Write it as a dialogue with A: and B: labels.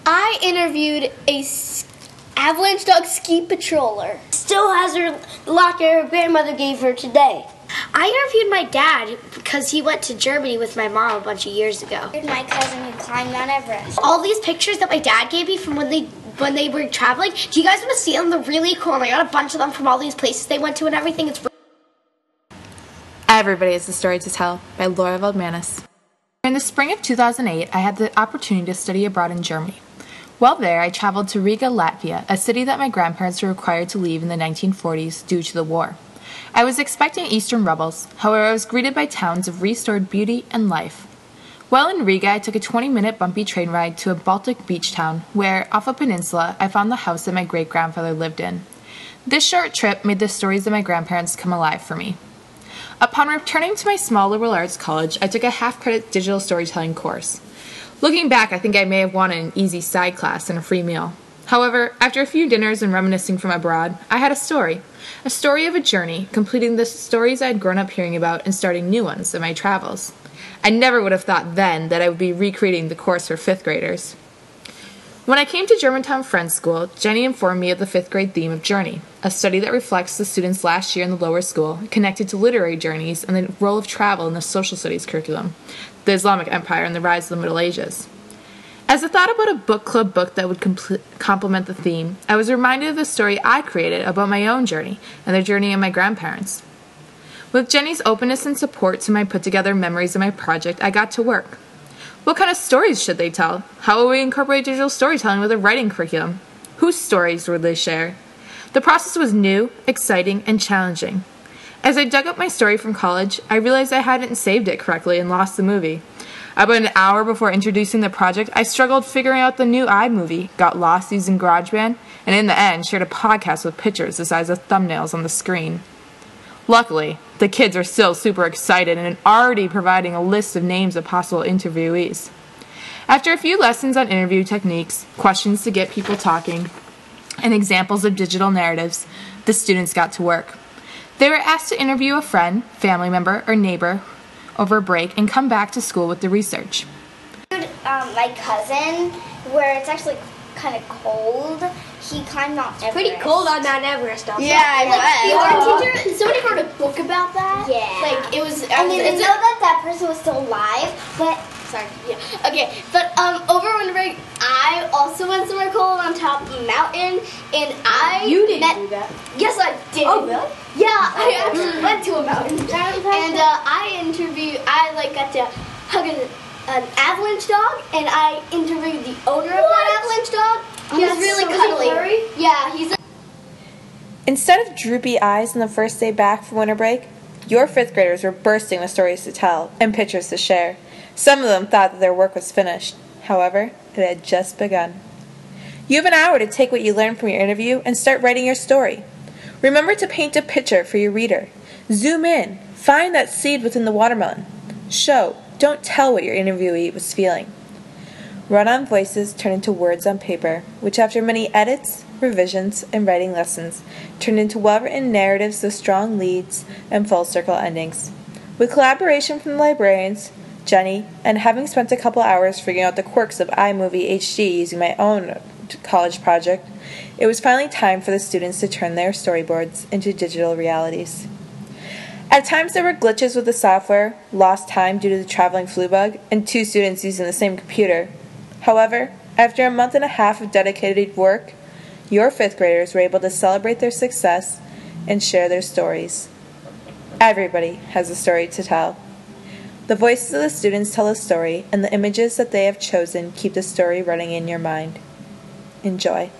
A: I interviewed a avalanche dog ski patroller.
B: Still has her locker her grandmother gave her today.
C: I interviewed my dad because he went to Germany with my mom a bunch of years ago.
A: My cousin who climbed Mount Everest.
C: All these pictures that my dad gave me from when they were traveling, do you guys want to see them? They're really cool. And I got a bunch of them from all these places they went to and everything.
D: Everybody has a story to tell by Valdmanis. In the spring of 2008, I had the opportunity to study abroad in Germany. While there, I traveled to Riga, Latvia, a city that my grandparents were required to leave in the 1940s due to the war. I was expecting Eastern rebels, however I was greeted by towns of restored beauty and life. While in Riga, I took a 20-minute bumpy train ride to a Baltic beach town where, off a peninsula, I found the house that my great-grandfather lived in. This short trip made the stories of my grandparents come alive for me. Upon returning to my small liberal arts college, I took a half-credit digital storytelling course. Looking back, I think I may have wanted an easy side class and a free meal. However, after a few dinners and reminiscing from abroad, I had a story of a journey, completing the stories I had grown up hearing about and starting new ones in my travels. I never would have thought then that I would be recreating the course for 5th graders. When I came to Germantown Friends School, Jenny informed me of the 5th grade theme of Journey, a study that reflects the students' last year in the lower school, connected to literary journeys and the role of travel in the social studies curriculum, the Islamic Empire, and the rise of the Middle Ages. As I thought about a book club book that would complement the theme, I was reminded of the story I created about my own journey and the journey of my grandparents. With Jenny's openness and support to my put-together memories of my project, I got to work. What kind of stories should they tell? How will we incorporate digital storytelling with a writing curriculum? Whose stories would they share? The process was new, exciting, and challenging. As I dug up my story from college, I realized I hadn't saved it correctly and lost the movie. About an hour before introducing the project, I struggled figuring out the new iMovie, got lost using GarageBand, and in the end shared a podcast with pictures the size of thumbnails on the screen. Luckily, the kids are still super excited and already providing a list of names of possible interviewees. After a few lessons on interview techniques, questions to get people talking, and examples of digital narratives, the students got to work. They were asked to interview a friend, family member, or neighbor over a break and come back to school with the research.
A: My cousin, where it's actually kind of cold, he climbed Mount Everest.
C: Pretty cold on Mount Everest, also.
A: Yeah,
C: The art teacher, somebody wrote a book about that.
A: Yeah.
C: Like, it was...
A: I didn't know that person was still alive, but...
C: Sorry, yeah. Okay, but over winter break, I also went somewhere cold on top of a mountain, and
B: You didn't do that.
C: Yes, I did.
B: Oh, really?
C: Yeah, I actually went to a mountain. And I got to hug an avalanche dog, and I interviewed the owner of that avalanche dog. He was really cuddly. Yeah, he's
D: Instead of droopy eyes on the first day back from winter break, your 5th graders were bursting with stories to tell and pictures to share. Some of them thought that their work was finished. However, it had just begun. You have an hour to take what you learned from your interview and start writing your story. Remember to paint a picture for your reader. Zoom in. Find that seed within the watermelon. Show, don't tell what your interviewee was feeling. Run-on voices turn into words on paper, which after many edits, revisions, and writing lessons, turned into well-written narratives with strong leads and full-circle endings. With collaboration from the librarians, Jenny, and having spent a couple hours figuring out the quirks of iMovie HD using my own college project, it was finally time for the students to turn their storyboards into digital realities. At times there were glitches with the software, lost time due to the traveling flu bug, and 2 students using the same computer. However, after a month and a half of dedicated work, your 5th graders were able to celebrate their success and share their stories. Everybody has a story to tell. The voices of the students tell a story, and the images that they have chosen keep the story running in your mind. Enjoy.